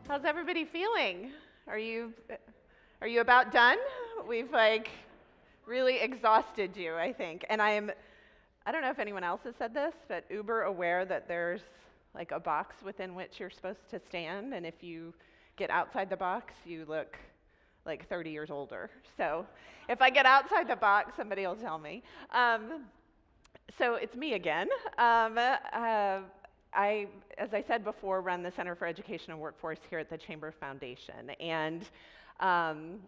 How's everybody feeling? Are you are you about done? We've really exhausted you, I think. And I don't know if anyone else has said this, but uber aware that there's like a box within which you're supposed to stand, and if you get outside the box, you look like 30 years older. So if I get outside the box, somebody will tell me. So it's me again. I, as I said before, run the Center for Education and Workforce here at the Chamber Foundation. And um,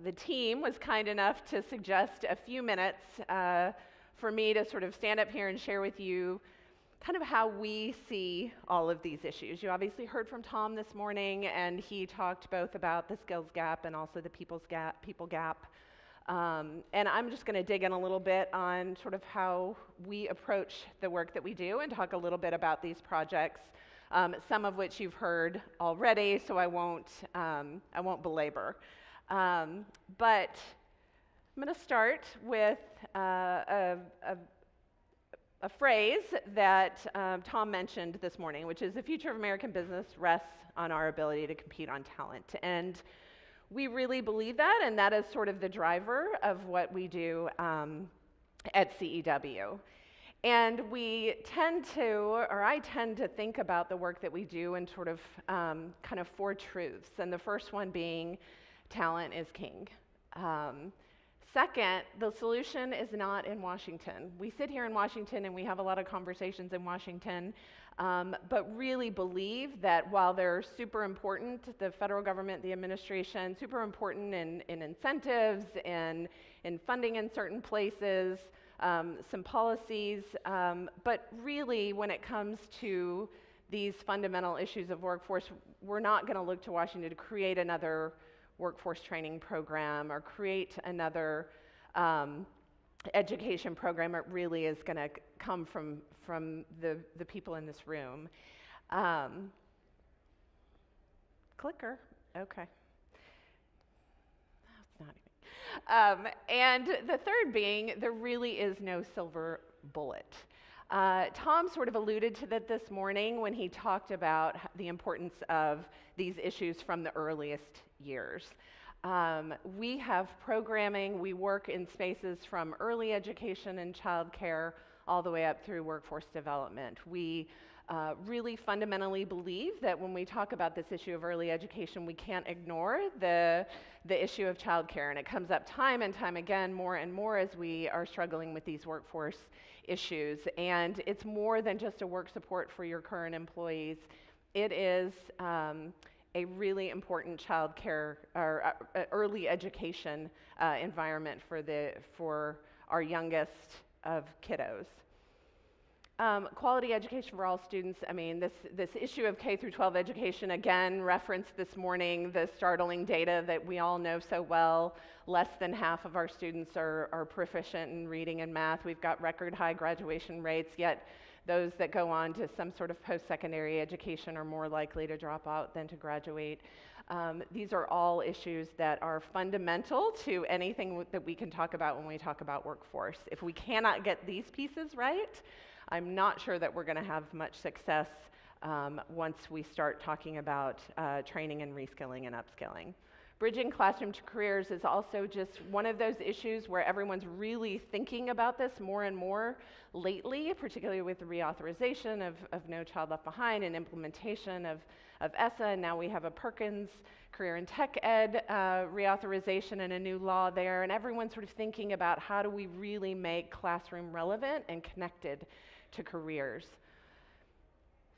the team was kind enough to suggest a few minutes for me to sort of stand up here and share with you kind of how we see all of these issues. You obviously heard from Tom this morning, and he talked both about the skills gap and also the people gap. And I'm just going to dig in a little bit on sort of how we approach the work that we do and talk a little bit about these projects, some of which you've heard already, so I won't belabor. But I'm going to start with a phrase that Tom mentioned this morning, which is the future of American business rests on our ability to compete on talent. And we really believe that, and that is sort of the driver of what we do at CEW. And we tend to, or I tend to think about the work that we do in sort of kind of four truths. And the first one being talent is king. Second, the solution is not in Washington. We sit here in Washington and we have a lot of conversations in Washington, but really believe that while they're super important, the federal government, the administration, super important in incentives and in funding in certain places, some policies, but really when it comes to these fundamental issues of workforce, we're not going to look to Washington to create another workforce training program or create another education program. It really is going to come from the people in this room. Clicker, okay. That's not even. And the third being, there really is no silver bullet. Tom sort of alluded to that this morning when he talked about the importance of these issues from the earliest years. We have programming, we work in spaces from early education and childcare all the way up through workforce development. We really fundamentally believe that when we talk about this issue of early education, we can't ignore the issue of childcare, and it comes up time and time again more and more as we are struggling with these workforce issues. And it's more than just a work support for your current employees. It is a really important child care or early education environment for our youngest of kiddos. Quality education for all students. I mean, this issue of K through 12 education, again, referenced this morning, the startling data that we all know so well. Less than half of our students are proficient in reading and math. We've got record high graduation rates, yet those that go on to some sort of post-secondary education are more likely to drop out than to graduate. These are all issues that are fundamental to anything that we can talk about when we talk about workforce. If we cannot get these pieces right, I'm not sure that we're going to have much success once we start talking about training and reskilling and upskilling. Bridging classroom to careers is also just one of those issues where everyone's really thinking about this more and more lately, particularly with the reauthorization of No Child Left Behind and implementation of ESSA, and now we have a Perkins Career and Tech Ed reauthorization and a new law there, and everyone's sort of thinking about how do we really make classroom relevant and connected to careers.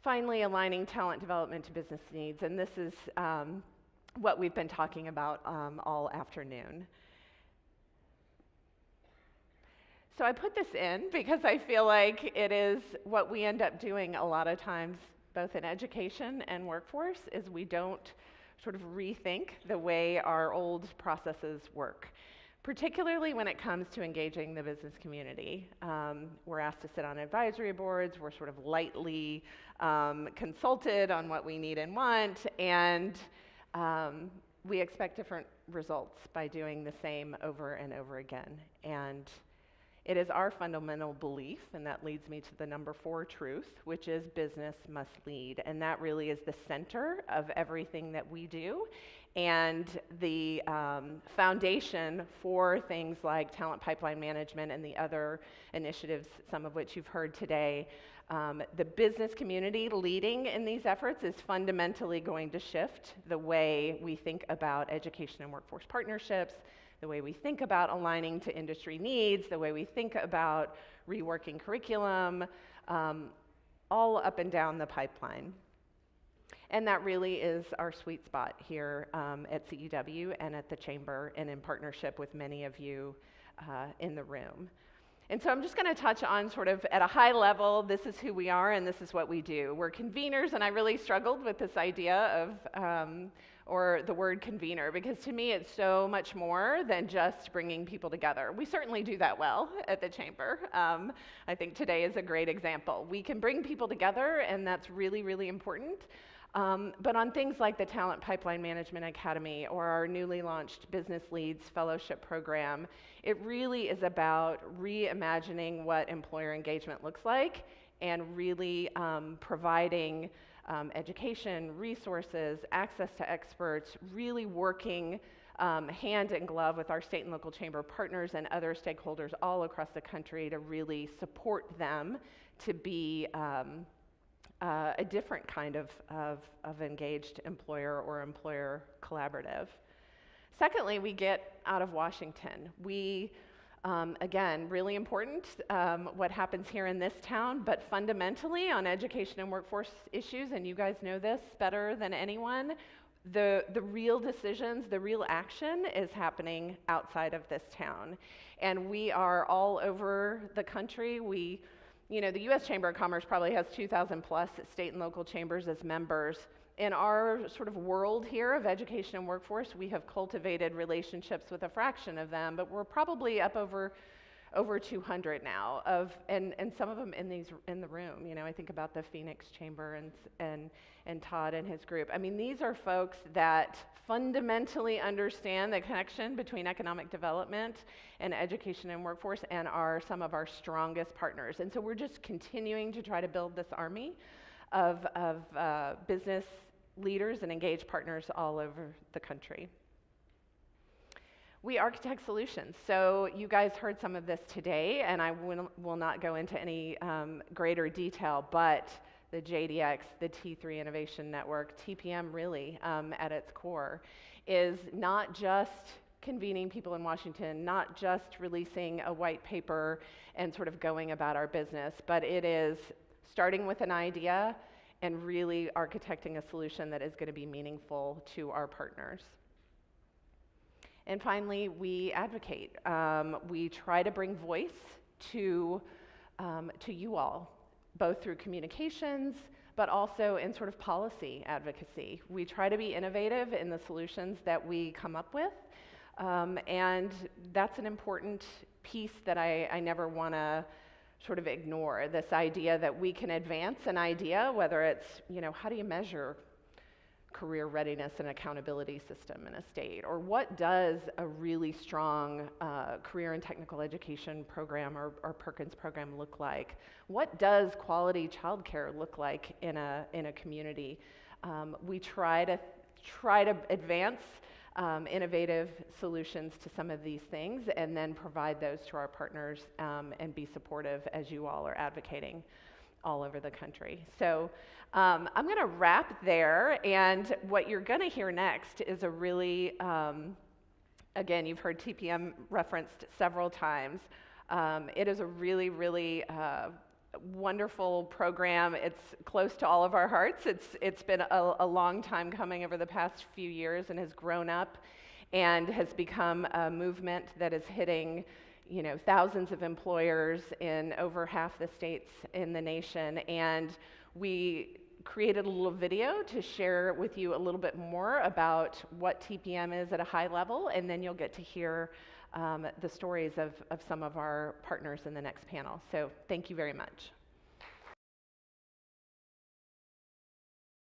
Finally, aligning talent development to business needs, and this is what we've been talking about all afternoon. So I put this in because I feel like it is what we end up doing a lot of times, both in education and workforce, is we don't sort of rethink the way our old processes work, particularly when it comes to engaging the business community. We're asked to sit on advisory boards, we're sort of lightly consulted on what we need and want, and we expect different results by doing the same over and over again. And It is our fundamental belief, and that leads me to the number 4 truth, which is business must lead. And that really is the center of everything that we do, and the foundation for things like talent pipeline management and the other initiatives, some of which you've heard today. The business community leading in these efforts is fundamentally going to shift the way we think about education and workforce partnerships, the way we think about aligning to industry needs, the way we think about reworking curriculum, all up and down the pipeline. And that really is our sweet spot here at CEW and at the Chamber, and in partnership with many of you in the room. And so I'm just going to touch on sort of at a high level, this is who we are and this is what we do. We're conveners, and I really struggled with this idea of, or the word convener, because to me it's so much more than just bringing people together. We certainly do that well at the Chamber. I think today is a great example. We can bring people together, and that's really, really important. But on things like the Talent Pipeline Management Academy or our newly launched Business Leads Fellowship Program, it really is about reimagining what employer engagement looks like and really providing education, resources, access to experts, really working hand in glove with our state and local chamber partners and other stakeholders all across the country to really support them to be a different kind of engaged employer or employer collaborative. Secondly, we get out of Washington. We, again, really important what happens here in this town, but fundamentally on education and workforce issues, and you guys know this better than anyone, the real decisions, the real action is happening outside of this town. And we are all over the country. You know, the U.S. Chamber of Commerce probably has 2,000 plus state and local chambers as members. In our sort of world here of education and workforce, we have cultivated relationships with a fraction of them, but we're probably up over 200 now, and some of them in the room. You know, I think about the Phoenix Chamber and Todd and his group. I mean, these are folks that fundamentally understand the connection between economic development and education and workforce, and are some of our strongest partners. And so we're just continuing to try to build this army of business leaders and engaged partners all over the country. We architect solutions. So you guys heard some of this today, and I will not go into any greater detail, but the JDX, the T3 Innovation Network, TPM really at its core, is not just convening people in Washington, not just releasing a white paper and sort of going about our business, but it is starting with an idea and really architecting a solution that is going to be meaningful to our partners. And finally, we advocate. We try to bring voice to you all, both through communications, but also in sort of policy advocacy. We try to be innovative in the solutions that we come up with, and that's an important piece that I never want to sort of ignore, this idea that we can advance an idea, whether it's, you know, how do you measure career readiness and accountability system in a state, or what does a really strong career and technical education program or Perkins program look like? What does quality childcare look like in a community? We try to advance innovative solutions to some of these things, and then provide those to our partners and be supportive as you all are advocating all over the country. So I'm going to wrap there, and what you're going to hear next is a really, again, you've heard TPM referenced several times. It is a really, really wonderful program. It's close to all of our hearts. It's been a long time coming over the past few years, and has grown up and has become a movement that is hitting, you know, thousands of employers in over half the states in the nation. And we created a little video to share with you a little bit more about what TPM is at a high level, and then you'll get to hear the stories of some of our partners in the next panel. So thank you very much.